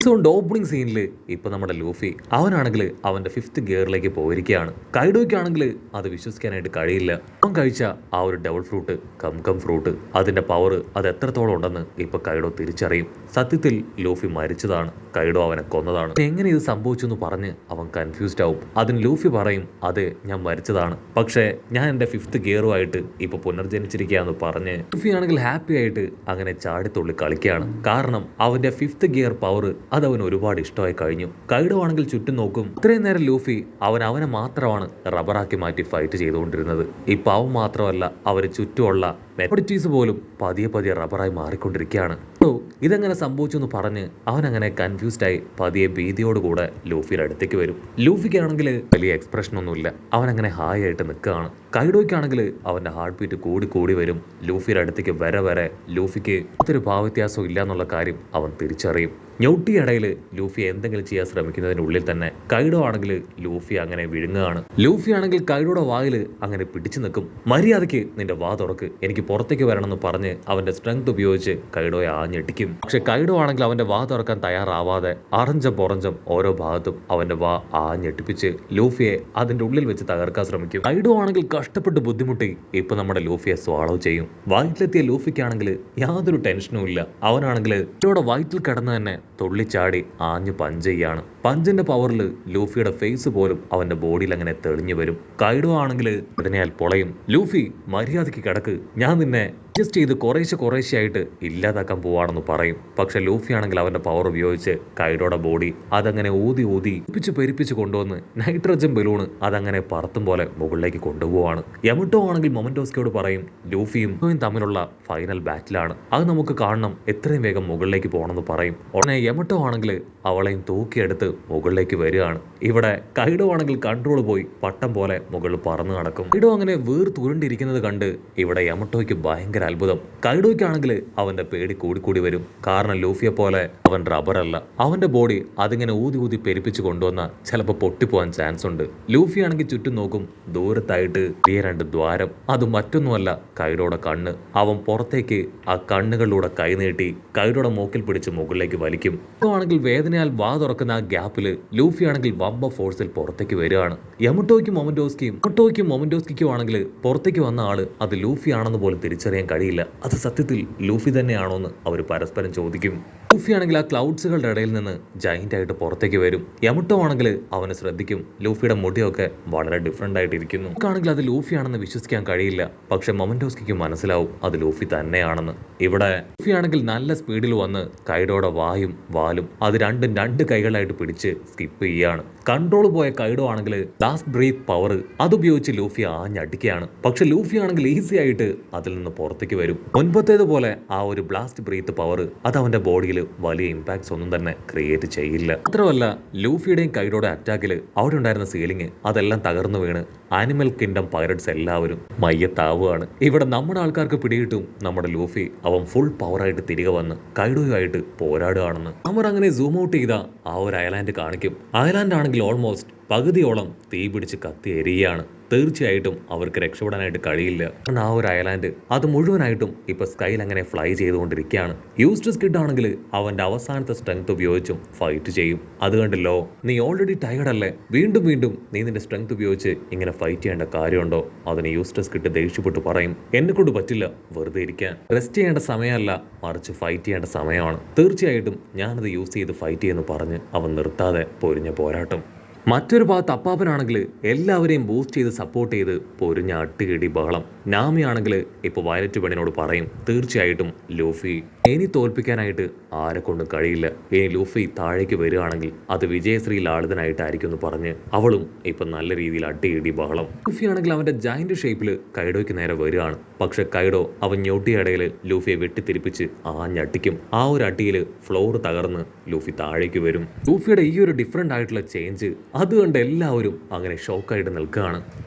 അതുകൊണ്ട് ഓപ്പണിംഗ് സീനിൽ ഇപ്പൊ നമ്മുടെ ലൂഫി അവനാണെങ്കിൽ അവന്റെ 5th ഗിയറിലേക്ക് പോയിരിക്കുകയാണ്. കൈഡോയ്ക്കാണെങ്കിൽ അത് വിശ്വസിക്കാനായിട്ട് കഴിയില്ല. അവൻ കഴിച്ച ആ ഒരു ഡബിൾ ഫ്രൂട്ട് കം ഫ്രൂട്ട് അതിന്റെ പവർ അത് എത്രത്തോളം ഉണ്ടെന്ന് ഇപ്പൊ കൈഡോ തിരിച്ചറിയും. സത്യത്തിൽ ലൂഫി മരിച്ചതാണ്, കൈഡോ അവനെ കൊന്നതാണ്. എങ്ങനെ ഇത് സംഭവിച്ചു എന്ന് പറഞ്ഞ് അവൻ കൺഫ്യൂസ്ഡ് ആവും. അതിന് ലൂഫി പറയും, അതെ ഞാൻ മരിച്ചതാണ്, പക്ഷേ ഞാൻ എന്റെ 5th ഗിയറുമായിട്ട് ഇപ്പൊ പുനർജനിച്ചിരിക്കുകയെന്ന് പറഞ്ഞ് ലൂഫി ആണെങ്കിൽ ഹാപ്പി ആയിട്ട് അങ്ങനെ ചാടിത്തുള്ളി കളിക്കുകയാണ്. കാരണം അവന്റെ 5th ഗിയർ പവർ അത് അവന് ഒരുപാട് ഇഷ്ടമായി കഴിഞ്ഞു. കൈഡോ ആണെങ്കിൽ ചുറ്റും നോക്കും. ഇത്രയും നേരം ലൂഫി അവനെ മാത്രമാണ് റബ്ബറാക്കി മാറ്റി ഫൈറ്റ് ചെയ്തുകൊണ്ടിരുന്നത്. ഇപ്പൊ അവൻ മാത്രമല്ല അവര് ചുറ്റുമുള്ള മെറ്റീസ് പോലും പതിയെ റബ്ബറായി മാറിക്കൊണ്ടിരിക്കുകയാണ്. ഇതെങ്ങനെ സംഭവിച്ചു എന്ന് പറഞ്ഞ് അവനങ്ങനെ കൺഫ്യൂസ്ഡായി പതിയെ ഭീതിയോടുകൂടെ ലൂഫിയുടെ അടുത്തേക്ക് വരും. ലൂഫിക്കാണെങ്കിൽ വലിയ എക്സ്പ്രഷൻ ഒന്നുമില്ല, അവനങ്ങനെ ഹായ് ആയിട്ട് നിൽക്കുകയാണ്. കൈഡോയ്ക്കാണെങ്കിൽ അവന്റെ ഹാർട്ട് ബീറ്റ് കൂടി വരും. ലൂഫിയുടെ അടുത്തേക്ക് വരെ ലൂഫിക്ക് ഒത്തിരി ഭാവവ്യത്യാസം ഇല്ല എന്നുള്ള കാര്യം അവൻ തിരിച്ചറിയും. ഞൊട്ടിയിടയിൽ ലൂഫി എന്തെങ്കിലും ചെയ്യാൻ ശ്രമിക്കുന്നതിനുള്ളിൽ തന്നെ കൈഡോ ആണെങ്കിൽ ലൂഫി അങ്ങനെ വിഴുങ്ങുകയാണ്. ലൂഫി ആണെങ്കിൽ കൈഡോയുടെ വായിൽ അങ്ങനെ പിടിച്ചു നിൽക്കും. മര്യാദയ്ക്ക് നിന്റെ വാ തുറക്ക്, എനിക്ക് പുറത്തേക്ക് വരണമെന്ന് പറഞ്ഞ് അവന്റെ സ്ട്രെങ്ത് ഉപയോഗിച്ച് കൈഡോയെ ആഞ്ഞെട്ടിക്കും. പക്ഷെ കൈഡോ ആണെങ്കിൽ അവന്റെ വാ തുറക്കാൻ തയ്യാറാവാതെ പുറഞ്ചം ഓരോ ഭാഗത്തും അവന്റെ വാ ആഞ്ഞെട്ടിപ്പിച്ച് ലൂഫിയെ അതിന്റെ ഉള്ളിൽ വെച്ച് തകർക്കാൻ ശ്രമിക്കും. കൈഡോ ആണെങ്കിൽ കഷ്ടപ്പെട്ട് ബുദ്ധിമുട്ടി ഇപ്പൊ നമ്മുടെ ലൂഫിയെ സ്വാളോ ചെയ്യും. വയറ്റിലെത്തിയ ലൂഫിക്കാണെങ്കിൽ യാതൊരു ടെൻഷനും ഇല്ല. അവനാണെങ്കിൽ കൈഡോയുടെ വയറ്റിൽ കിടന്ന് തന്നെ തുള്ളിച്ചാടി ആഞ്ഞു പഞ്ച് ചെയ്യാണ്. പഞ്ചിന്റെ പവറിൽ ലൂഫിയുടെ ഫേസ് പോലും അവന്റെ ബോഡിയിൽ അങ്ങനെ തെളിഞ്ഞു വരും. കൈഡോ ആണെങ്കിൽ ഇതിനെയാൽ പൊളയും. ലൂഫി മര്യാദയ്ക്ക് കിടക്ക്, ഞാൻ നിന്നെ അഡ്ജസ്റ്റ് ചെയ്ത് കുറേശ്ശെ ഇല്ലാതാക്കാൻ പോവാണെന്ന് പറയും. പക്ഷെ ലൂഫി ആണെങ്കിൽ അവന്റെ പവർ ഉപയോഗിച്ച് കൈഡോയുടെ ബോഡി അതങ്ങനെ ഊതി പെരിപ്പിച്ച് കൊണ്ടുവന്ന് നൈട്രജൻ ബലൂണ് അതങ്ങനെ പറത്തും പോലെ മുകളിലേക്ക് കൊണ്ടുപോവാണ്. യമട്ടോ ആണെങ്കിൽ മൊമന്റോസ്കിയോട് പറയും, ലൂഫിയും തമ്മിലുള്ള ഫൈനൽ ബാറ്റിലാണ്, അത് നമുക്ക് കാണണം, എത്രയും വേഗം മുകളിലേക്ക് പോകണമെന്ന് പറയും. ഉടനെ യമട്ടോ ആണെങ്കിൽ അവളെയും തൂക്കിയെടുത്ത് മുകളിലേക്ക് വരികയാണ്. ഇവിടെ കൈഡോ ആണെങ്കിൽ കൺട്രോൾ പോയി പട്ടം പോലെ മുകളിൽ പറന്നു നടക്കും. കൈഡോ അങ്ങനെ വീർത്തുരുണ്ടിരിക്കുന്നത് കണ്ട് ഇവിടെ യമട്ടോയ്ക്ക് ഭയങ്കര അത്ഭുതം. കൈഡോയ്ക്കാണെങ്കിൽ അവന്റെ പേടി കൂടി വരും. കാരണം ലൂഫിയെ പോലെ അവൻ റബ്ബറല്ല, അവന്റെ ബോഡി അതിങ്ങനെ ഊതി പെരിപ്പിച്ച് കൊണ്ടുവന്ന ചിലപ്പോൾ പൊട്ടിപ്പോവാൻ ചാൻസ് ഉണ്ട്. ലൂഫി ആണെങ്കിൽ ചുറ്റും നോക്കും. ദൂരത്തായിട്ട് ഈ 2 ദ്വാരം, അത് മറ്റൊന്നുമല്ല കൈഡോയുടെ കണ്ണ്. അവൻ പുറത്തേക്ക് ആ കണ്ണുകളിലൂടെ കൈ നീട്ടി കൈഡോയുടെ മൂക്കിൽ പിടിച്ച് മുകളിലേക്ക് വലിക്കും. ആണെങ്കിൽ വേദനയാൽ വാ തുറക്കുന്ന ആ ഗ്യാപ്പിൽ ലൂഫി ആണെങ്കിൽ വമ്പ ഫോഴ്സിൽ പുറത്തേക്ക് വരികയാണ്. യമട്ടോയ്ക്കും മൊമന്റോസ്കിക്കും ആണെങ്കിൽ പുറത്തേക്ക് വന്ന ആള് അത് ലൂഫി ആണെന്ന് പോലും തിരിച്ചറിയാൻ കഴിയില്ല. അത് സത്യത്തിൽ ലൂഫി തന്നെയാണോന്ന് അവർ പരസ്പരം ചോദിക്കും. ലൂഫി ആണെങ്കിൽ ആ ക്ലൗഡ്സുകളുടെ ഇടയിൽ നിന്ന് ജൈന്റ് ആയിട്ട് പുറത്തേക്ക് വരും. യമട്ടോ ആണെങ്കിൽ അവനെ ശ്രദ്ധിക്കും. ലൂഫിയുടെ മുടിയൊക്കെ വളരെ ഡിഫറെന്റ് ആയിട്ടിരിക്കുന്നു. ആണെങ്കിൽ അത് ലൂഫി ആണെന്ന് വിശ്വസിക്കാൻ കഴിയില്ല. പക്ഷെ മൊമന്റോസ്കിക്ക് മനസ്സിലാവും അത് ലൂഫി തന്നെയാണെന്ന്. ഇവിടെ ലൂഫി ആണെങ്കിൽ നല്ല സ്പീഡിൽ വന്ന് കൈഡോയുടെ വായും വാലും അത് രണ്ടും 2 കൈകളായിട്ട് പിടിച്ച് സ്കിപ്പ് ചെയ്യാണ്. കൺട്രോൾ പോയ കൈഡോ ആണെങ്കിൽ ലാസ്റ്റ് ബ്രീത്ത് പവർ അതുപയോഗിച്ച് ലൂഫി ആഞ്ഞടിക്കുകയാണ്. പക്ഷെ ലൂഫി ആണെങ്കിൽ ഈസി ആയിട്ട് അതിൽ നിന്ന് പുറത്തേക്ക് വരും. മുൻപത്തേതുപോലെ ആ ഒരു ബ്ലാസ്റ്റ് ബ്രീത്ത് പവർ അത് അവന്റെ ബോഡിയിൽ വലിയ ഇമ്പാക്ട്സ് ഒന്നും തന്നെ ക്രിയേറ്റ് ചെയ്യില്ല. മാത്രമല്ല ലൂഫിയുടെയും കൈഡോയുടെ അറ്റാക്കിൽ അവിടെ ഉണ്ടായിരുന്ന സീലിംഗ് അതെല്ലാം തകർന്നു വീണ് ആനിമൽ കിങ്ഡം പൈററ്റ്സ് എല്ലാവരും മയ്യത്താവുകയാണ്. ഇവിടെ നമ്മുടെ ആൾക്കാർക്ക് പിടികിട്ടും നമ്മുടെ ലൂഫി അവൻ ഫുൾ പവറായിട്ട് തിരികെ വന്ന് കൈഡോയുമായിട്ട് പോരാടുകയാണെന്ന്. അവർ അങ്ങനെ സൂം ഔട്ട് ചെയ്ത ആ ഒരു ഐലാൻഡ് കാണിക്കും. ഐലാൻഡ് ആണെങ്കിൽ ഓൾമോസ്റ്റ് പകുതിയോളം തീ പിടിച്ച് കത്തി എരിയാണ്. തീർച്ചയായിട്ടും അവർക്ക് രക്ഷപ്പെടാനായിട്ട് കഴിയില്ല. കാരണം ആ ഒരു ഐലാൻഡ് അത് മുഴുവനായിട്ടും ഇപ്പൊ സ്കൈൽ അങ്ങനെ ഫ്ലൈ ചെയ്തുകൊണ്ടിരിക്കുകയാണ്. യൂസ്റ്റസ് കിഡ് ആണെങ്കിൽ അവന്റെ അവസാനത്തെ സ്ട്രെങ്ത് ഉപയോഗിച്ചും ഫൈറ്റ് ചെയ്യും. അത് കണ്ടല്ലോ, നീ ഓൾറെഡി ടയർഡ് അല്ലേ, വീണ്ടും നീ നിന്റെ സ്ട്രെങ്ത് ഉപയോഗിച്ച് ഇങ്ങനെ ഫൈറ്റ് ചെയ്യേണ്ട കാര്യമുണ്ടോ? അതിന് യൂസ്റ്റസ് കിഡ് ദേഷ്യപ്പെട്ട് പറയും, എന്നെ കൊണ്ട് പറ്റില്ല, വെറുതെ ഇരിക്കാൻ. റെസ്റ്റ് ചെയ്യേണ്ട സമയമല്ല, മറിച്ച് ഫൈറ്റ് ചെയ്യേണ്ട സമയമാണ്. തീർച്ചയായിട്ടും ഞാനത് യൂസ് ചെയ്ത് ഫൈറ്റ് ചെയ്യുമെന്ന് പറഞ്ഞ് അവൻ നിർത്താതെ പൊരിഞ്ഞ പോരാട്ടം. മറ്റൊരു ഭാഗത്ത് അപ്പാപ്പനാണെങ്കിൽ എല്ലാവരെയും ബൂസ്റ്റ് ചെയ്ത് സപ്പോർട്ട് ചെയ്ത് പൊരിഞ്ഞ അട്ടുകിടി ബഹളം. നാമി ആണെങ്കിൽ ഇപ്പോൾ വയലറ്റ് പെണ്ണിനോട് പറയും, തീർച്ചയായിട്ടും ലൂഫി ഇനി തോൽപ്പിക്കാനായിട്ട് ആരെ കൊണ്ടും കഴിയില്ല. ഇനി ലൂഫി താഴേക്ക് വരികയാണെങ്കിൽ അത് വിജയശ്രീ ലാളിതനായിട്ടായിരിക്കും എന്ന് പറഞ്ഞ് അവളും ഇപ്പം നല്ല രീതിയിൽ അട്ടിയിടി ബഹളം. ലൂഫി ആണെങ്കിൽ അവന്റെ ജയന്റ് ഷേപ്പിൽ കൈഡോയ്ക്ക് നേരെ വരികയാണ്. പക്ഷെ കൈഡോ അവൻ ഞൊട്ടിയ ഇടയിൽ ലൂഫിയെ വെട്ടിത്തിരിപ്പിച്ച് ആഞ്ഞടിക്കും. ആ ഒരു അടിയിൽ ഫ്ലോർ തകർന്ന് ലൂഫി താഴേക്ക് വരും. ലൂഫിയുടെ ഈ ഒരു ഡിഫറെന്റ് ആയിട്ടുള്ള ചേഞ്ച് അതുകൊണ്ട് എല്ലാവരും അങ്ങനെ ഷോക്കായിട്ട് നിൽക്കുകയാണ്.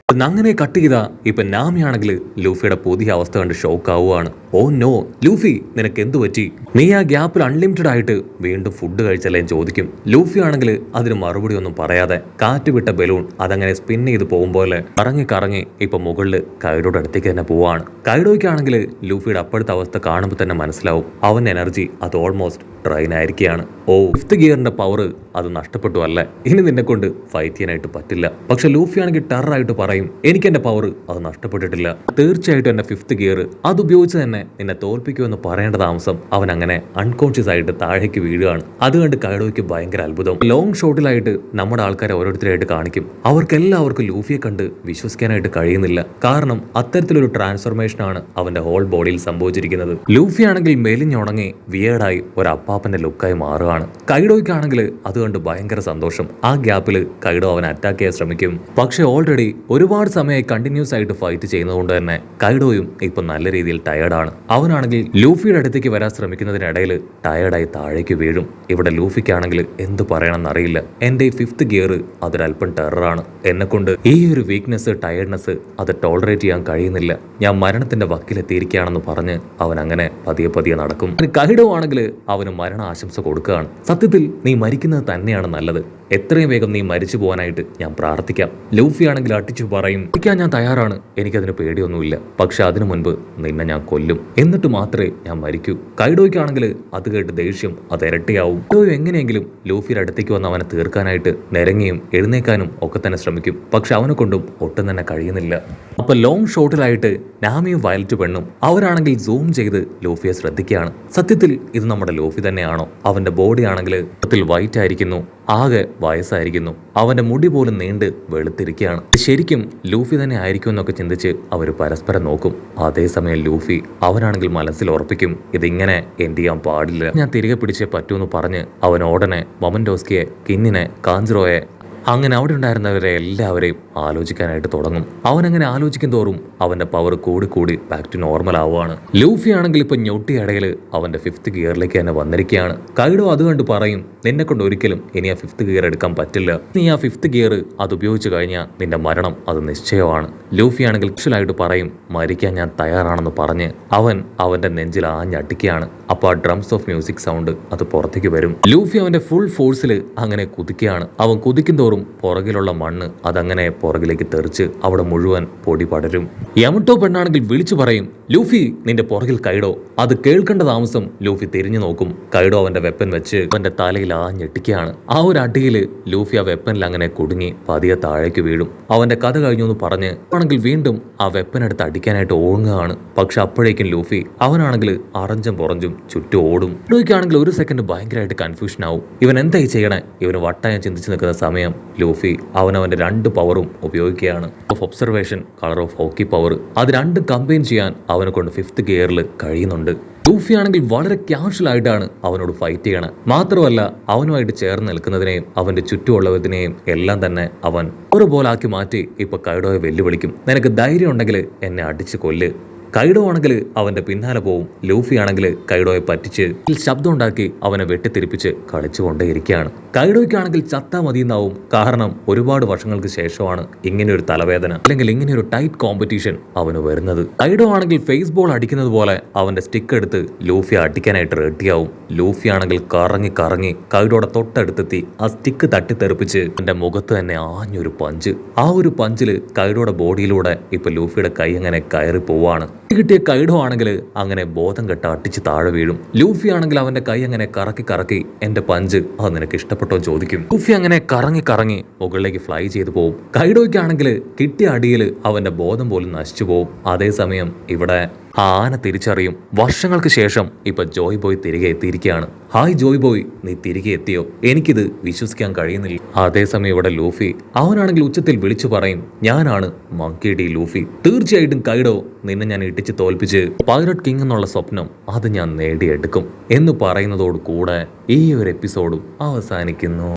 അങ്ങനെ കട്ട് ചെയ്ത ഇപ്പൊ നാമിയാണെങ്കിൽ ലൂഫിയുടെ പുതിയ അവസ്ഥ കണ്ട് ഷോക്ക് ആവുകയാണ്. ഓ നോ ലൂഫി, നിനക്ക് എന്തു പറ്റി? നീ ആ ഗ്യാപ്പിൽ അൺലിമിറ്റഡ് ആയിട്ട് വീണ്ടും ഫുഡ് കഴിച്ചല്ലേ ചോദിക്കും. ലൂഫി ആണെങ്കിൽ അതിന് മറുപടി ഒന്നും പറയാതെ കാറ്റ് വിട്ട ബലൂൺ അതങ്ങനെ സ്പിൻ ചെയ്ത് പോകുമ്പോലെ കറങ്ങി കറങ്ങി ഇപ്പൊ മുകളിൽ കൈഡോയുടെ അടുത്തേക്ക് തന്നെ പോവാണ്. കൈഡോയ്ക്കാണെങ്കിൽ ലൂഫിയുടെ അപ്പോഴത്തെ അവസ്ഥ കാണുമ്പോൾ തന്നെ മനസ്സിലാവും അവന്റെ എനർജി അത് ഓൾമോസ്റ്റ് ട്രെയിൻ ആയിരിക്കുകയാണ്. ഓ, ഫിഫ്ത്ത് ഗിയറിന്റെ പവർ അത് നഷ്ടപ്പെട്ടു അല്ലേ, ഇനി നിന്നെ കൊണ്ട് ഫൈറ്റ് ചെയ്യാനായിട്ട് പറ്റില്ല. പക്ഷെ ലൂഫി ആണെങ്കിൽ ടെററായിട്ട് പറയും, എനിക്ക് എന്റെ പവർ അത് നഷ്ടപ്പെട്ടിട്ടില്ല, തീർച്ചയായിട്ടും എന്റെ ഫിഫ്ത്ത് ഗിയർ അത് ഉപയോഗിച്ച് തന്നെ നിന്നെ തോൽപ്പിക്കുമെന്ന് പറയേണ്ട താമസം അവൻ അങ്ങനെ അൺകോൺഷ്യസ് ആയിട്ട് താഴേക്ക് വീഴുകയാണ്. അത് കണ്ട് കൈഡോയ്ക്ക് ഭയങ്കര അത്ഭുതം. ലോങ് ഷോട്ടിലായിട്ട് നമ്മുടെ ആൾക്കാരെ ഓരോരുത്തരായിട്ട് കാണിക്കും. അവർക്കെല്ലാവർക്കും ലൂഫിയെ കണ്ട് വിശ്വസിക്കാനായിട്ട് കഴിയുന്നില്ല. കാരണം അത്തരത്തിലൊരു ട്രാൻസ്ഫോർമേഷൻ ആണ് അവന്റെ ഹോൾ ബോഡിയിൽ സംഭവിച്ചിരിക്കുന്നത്. ലൂഫി ആണെങ്കിൽ മെലിഞ്ഞുണങ്ങി വിയേർഡായി ഒരു അപ്പാപ്പന്റെ ലുക്കായി മാറുകയാണ്. കൈഡോയ്ക്കാണെങ്കിൽ അത് കണ്ട് ഭയങ്കര സന്തോഷം. ആ ഗ്യാപ്പിൽ കൈഡോ അവനെ അറ്റാക്ക് ചെയ്യാൻ ശ്രമിക്കും. പക്ഷെ ഓൾറെഡി ഒരുപാട് സമയമായി കണ്ടിന്യൂസ് ആയിട്ട് ഫൈറ്റ് ചെയ്യുന്നതുകൊണ്ട് തന്നെ കൈഡോയും ഇപ്പൊ നല്ല രീതിയിൽ ടയേർഡാണ്. അവനാണെങ്കിൽ ലൂഫിയുടെ അടുത്തേക്ക് വരാൻ ശ്രമിക്കുന്നതിനിടയിൽ ടയേർഡായി താഴേക്ക് വീഴും. ഇവിടെ ലൂഫിക്കാണെങ്കിൽ എന്ത് പറയണമെന്നറിയില്ല. എന്റെ ഈ ഫിഫ്ത്ത് ഗിയർ അതൊരല്പം ടെററാണ്. എന്നെ കൊണ്ട് ഈ ഒരു വീക്ക്നെസ് ടയേർഡ്നെസ് അത് ടോളറേറ്റ് ചെയ്യാൻ കഴിയുന്നില്ല. ഞാൻ മരണത്തിന്റെ വക്കിലെത്തിയിരിക്കുകയാണെന്ന് പറഞ്ഞ് അവൻ അങ്ങനെ പതിയെ പതിയെ നടക്കും. കൈഡോ ആണെങ്കിൽ അവന് മരണ ആശംസ കൊടുക്കുകയാണ്. സത്യത്തിൽ നീ മരിക്കുന്നത് തന്നെയാണ് നല്ലത്. എത്രയും വേഗം നീ മരിച്ചു പോകാനായിട്ട് ഞാൻ പ്രാർത്ഥിക്കാം. ലൂഫി ആണെങ്കിൽ അടിച്ചു പറയും, മരിക്കാൻ ഞാൻ തയ്യാറാണ്, എനിക്കതിന് പേടിയൊന്നുമില്ല. പക്ഷെ അതിനു മുൻപ് നിന്നെ ഞാൻ കൊല്ലും, എന്നിട്ട് മാത്രമേ ഞാൻ മരിക്കൂ. കൈഡോയ്ക്കാണെങ്കിൽ അത് കേട്ട് ദേഷ്യം അത് ഇരട്ടിയാവും. കൈഡോ എങ്ങനെയെങ്കിലും ലൂഫിയുടെ അടുത്തേക്ക് വന്ന് അവനെ തീർക്കാനായിട്ട് നിരങ്ങിയും എഴുന്നേക്കാനും ഒക്കെ തന്നെ ശ്രമിക്കും. പക്ഷെ അവനെ കൊണ്ടും ഒട്ടും തന്നെ കഴിയുന്നില്ല. അപ്പൊ ലോങ് ഷോട്ടിലായിട്ട് നാമിയും വയലറ്റ് പെണ്ണും അവരാണെങ്കിൽ സൂം ചെയ്ത് ലൂഫിയെ ശ്രദ്ധിക്കുകയാണ്. സത്യത്തിൽ ഇത് നമ്മുടെ ലൂഫി തന്നെയാണോ? അവന്റെ ബോഡി ആണെങ്കിൽ വൈറ്റ് ആയിരിക്കുന്നു, ആകെ വയസ്സായിരിക്കുന്നു, അവന്റെ മുടി പോലും നീണ്ട് വെളുത്തിരിക്കുകയാണ്. ശരിക്കും ലൂഫി തന്നെ ആയിരിക്കും എന്നൊക്കെ ചിന്തിച്ച് അവർ പരസ്പരം നോക്കും. അതേസമയം ലൂഫി അവനാണെങ്കിൽ മനസ്സിൽ ഉറപ്പിക്കും, ഇതിങ്ങനെ എൻഡ് ചെയ്യാൻ പാടില്ല, ഞാൻ തിരികെ പിടിച്ചേ പറ്റൂന്ന് പറഞ്ഞ് അവൻ ഉടനെ മൊമൻഡോസ്കിയെ, കിന്നിനെ, കാഞ്ചറോയെ അങ്ങനെ അവിടെ ഉണ്ടായിരുന്നവരെ എല്ലാവരെയും ആലോചിക്കാനായിട്ട് തുടങ്ങും. അവനങ്ങനെ ആലോചിക്കും തോറും അവന്റെ പവർ കൂടി കൂടി ബാക്ക് ടു നോർമൽ ആവുകയാണ്. ലൂഫി ആണെങ്കിൽ ഇപ്പൊ ഞൊട്ടിയടയിൽ അവന്റെ ഫിഫ്ത്ത് ഗിയറിലേക്ക് തന്നെ വന്നിരിക്കുകയാണ്. കൈഡോ അത് കണ്ട് പറയും, നിന്നെ കൊണ്ട് ഒരിക്കലും ഇനി ആ ഫിഫ്ത്ത് ഗിയർ എടുക്കാൻ പറ്റില്ല. നീ ആ ഫിഫ്ത്ത് ഗിയർ അത് ഉപയോഗിച്ച് കഴിഞ്ഞാൽ നിന്റെ മരണം അത് നിശ്ചയമാണ്. ലൂഫി ആണെങ്കിൽ ആയിട്ട് പറയും, മരിക്കാൻ ഞാൻ തയ്യാറാണെന്ന് പറഞ്ഞ് അവൻ അവന്റെ നെഞ്ചിൽ ആഞ്ഞടിക്കുകയാണ്. അപ്പൊ ആ ഡ്രംസ് ഓഫ് മ്യൂസിക് സൗണ്ട് അത് പുറത്തേക്ക് വരും. ലൂഫി അവന്റെ ഫുൾ ഫോഴ്സിൽ അങ്ങനെ കുതിക്കുകയാണ്. അവൻ കുതിക്കും തോറും പുറകിലുള്ള മണ്ണ് അതങ്ങനെ പുറകിലേക്ക് തെറിച്ച് അവിടെ മുഴുവൻ പൊടി പടരും. യമട്ടോ പെണ്ണാണെങ്കിൽ വിളിച്ചു പറയും, ലൂഫി നിന്റെ പുറകിൽ കൈഡോ. അത് കേൾക്കേണ്ട താമസം ലൂഫി തിരിഞ്ഞു നോക്കും. കൈഡോ അവന്റെ വെപ്പൻ വെച്ച് അവന്റെ തലയിൽ ഞെട്ടിക്കുകയാണ്. ആ ഒരു അടിയില് ലൂഫി ആ വെപ്പനിൽ അങ്ങനെ കുടുങ്ങി പതിയെ താഴേക്ക് വീഴും. അവന്റെ കഥ കഴിഞ്ഞു എന്ന് പറഞ്ഞ് ആണെങ്കിൽ വീണ്ടും ആ വെപ്പൻ എടുത്ത് അടിക്കാനായിട്ട് ഓങ്ങുകയാണ്. പക്ഷെ അപ്പോഴേക്കും ലൂഫി അവനാണെങ്കിൽ അറഞ്ചും പുറഞ്ചും ചുറ്റും ഓടും. ലൂഫിക്കാണെങ്കിൽ ഒരു സെക്കൻഡ് ഭയങ്കരമായിട്ട് കൺഫ്യൂഷൻ ആവും. ഇവൻ എന്തായി ചെയ്യണേ? ഇവന് വട്ടായം ചിന്തിച്ചു നിൽക്കുന്ന സമയം ലൂഫി അവനവന്റെ രണ്ട് പവറും ഉപയോഗിക്കുകയാണ്. Of observation, colour of hockey power, അത് രണ്ടും കമ്പൈൻ ചെയ്യാൻ അവനെ കൊണ്ട് ഫിഫ്ത്ത് ഗിയറിൽ കഴിയുന്നുണ്ട്. ലൂഫി ആണെങ്കിൽ വളരെ ക്യാഷ്വൽ ആയിട്ടാണ് അവനോട് ഫൈറ്റ് ചെയ്യണത്. മാത്രമല്ല അവനുമായിട്ട് ചേർന്ന് നിൽക്കുന്നതിനെയും അവന്റെ ചുറ്റുമുള്ളതിനെയും എല്ലാം തന്നെ അവൻ ഒരുപോലെ ആക്കി മാറ്റി ഇപ്പൊ കൈഡോയെ വെല്ലുവിളിക്കും. നിനക്ക് ധൈര്യം ഉണ്ടെങ്കിൽ എന്നെ അടിച്ച് കൊല്ല്. കൈഡോ ആണെങ്കിൽ അവന്റെ പിന്നാലെ പോവും. ലൂഫി ആണെങ്കിൽ കൈഡോയെ പറ്റിച്ച് ശബ്ദം ഉണ്ടാക്കി അവനെ വെട്ടിത്തിരിപ്പിച്ച് കളിച്ചുകൊണ്ടേയിരിക്കുകയാണ്. കൈഡോയ്ക്കാണെങ്കിൽ ചത്താ മതിയെന്നാവും. കാരണം ഒരുപാട് വർഷങ്ങൾക്ക് ശേഷമാണ് ഇങ്ങനെ ഒരു തലവേദന അല്ലെങ്കിൽ ഇങ്ങനെ ഒരു ടൈറ്റ് കോമ്പറ്റീഷൻ അവന് വരുന്നത്. കൈഡോ ആണെങ്കിൽ ഫേസ് ബോൾ അടിക്കുന്നത് പോലെ അവന്റെ സ്റ്റിക്ക് എടുത്ത് ലൂഫിയെ അടിക്കാനായിട്ട് റെഡിയാവും. ലൂഫി ആണെങ്കിൽ കറങ്ങി കറങ്ങി കൈഡോയുടെ തൊട്ടടുത്തെത്തി ആ സ്റ്റിക്ക് തട്ടിത്തെറിപ്പിച്ച് എന്റെ മുഖത്ത് തന്നെ ആഞ്ഞൊരു പഞ്ച്. ആ ഒരു പഞ്ചില് കൈഡോയുടെ ബോഡിയിലൂടെ ഇപ്പൊ ലൂഫിയുടെ കൈ അങ്ങനെ കയറി പോവാണ്. കിട്ടിയ കൈഡോ ആണെങ്കിൽ അങ്ങനെ ബോധം കെട്ട അട്ടിച്ച് താഴെ വീഴും. ലൂഫി ആണെങ്കിൽ അവന്റെ കൈ അങ്ങനെ കറക്കി കറക്കി എന്റെ പഞ്ച് അത് നിനക്ക് ഇഷ്ടപ്പെട്ടോ ചോദിക്കും. ലൂഫി അങ്ങനെ കറങ്ങി കറങ്ങി മുകളിലേക്ക് ഫ്ലൈ ചെയ്തു പോകും. കൈഡോയ്ക്കാണെങ്കിൽ കിട്ടിയ അടിയിൽ അവന്റെ ബോധം പോലും നശിച്ചു പോകും. അതേസമയം ഇവിടെ ആന തിരിച്ചറിയും. വർഷങ്ങൾക്ക് ശേഷം ഇപ്പൊ ജോയ് ബോയ് തിരികെ എത്തിയിരിക്കുകയാണ്. ഹായ് ജോയ് ബോയ്, നീ തിരികെ എത്തിയോ? എനിക്കിത് വിശ്വസിക്കാൻ കഴിയുന്നില്ല. അതേസമയം ഇവിടെ ലൂഫി അവനാണെങ്കിൽ ഉച്ചത്തിൽ വിളിച്ചു പറയും, ഞാനാണ് മങ്കി ഡി ലൂഫി. തീർച്ചയായിട്ടും കൈഡോ, നിന്നെ ഞാൻ ഇടിച്ച് തോൽപ്പിച്ച് പൈററ്റ് കിങ് എന്നുള്ള സ്വപ്നം അത് ഞാൻ നേടിയെടുക്കും എന്ന് പറയുന്നതോട് കൂടെ ഈ ഒരു എപ്പിസോഡും അവസാനിക്കുന്നു.